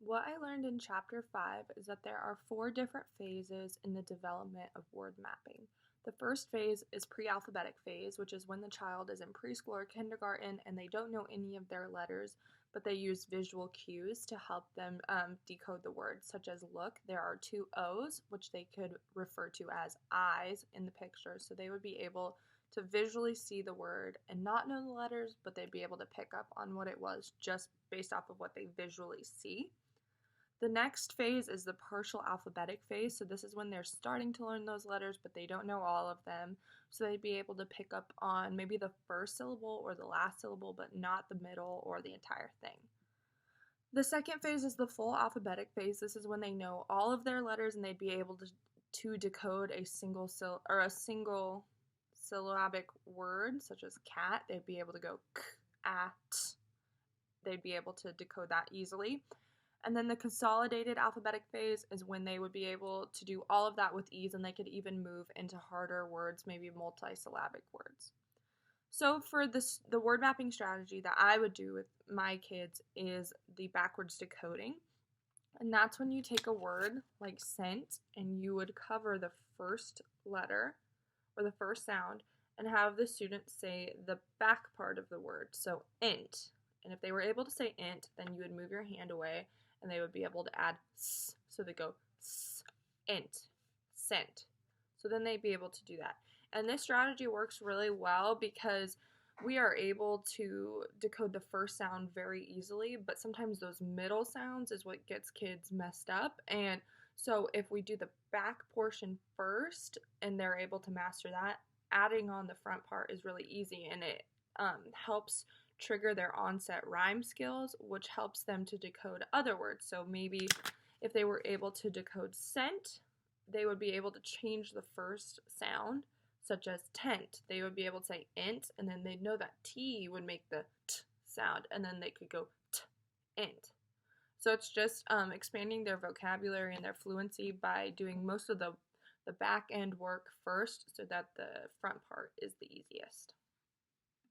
What I learned in chapter 5 is that there are 4 different phases in the development of word mapping. The first phase is pre-alphabetic phase, which is when the child is in preschool or kindergarten and they don't know any of their letters, but they use visual cues to help them decode the words, such as look, there are 2 O's, which they could refer to as eyes in the picture, so they would be able to visually see the word and not know the letters, but they'd be able to pick up on what it was just based off of what they visually see. The next phase is the partial alphabetic phase. So this is when they're starting to learn those letters, but they don't know all of them. So they'd be able to pick up on maybe the first syllable or the last syllable, but not the middle or the entire thing. The second phase is the full alphabetic phase. This is when they know all of their letters and they'd be able to decode a single syllabic word, such as cat. They'd be able to go k, at. They'd be able to decode that easily. And then the consolidated alphabetic phase is when they would be able to do all of that with ease, and they could even move into harder words, maybe multisyllabic words. So for the word mapping strategy that I would do with my kids is the backwards decoding. And that's when you take a word like scent and you would cover the first letter or the first sound and have the student say the back part of the word. So int. And if they were able to say int, then you would move your hand away and they would be able to add s. So they go s, int, scent. So then they'd be able to do that. And this strategy works really well because we are able to decode the first sound very easily, but sometimes those middle sounds is what gets kids messed up. And so if we do the back portion first and they're able to master that, adding on the front part is really easy, and it helps trigger their onset rhyme skills, which helps them to decode other words. So maybe if they were able to decode scent, they would be able to change the first sound, such as tent. They would be able to say int, and then they'd know that T would make the t sound, and then they could go t, int. So it's just expanding their vocabulary and their fluency by doing most of the back end work first so that the front part is the easiest.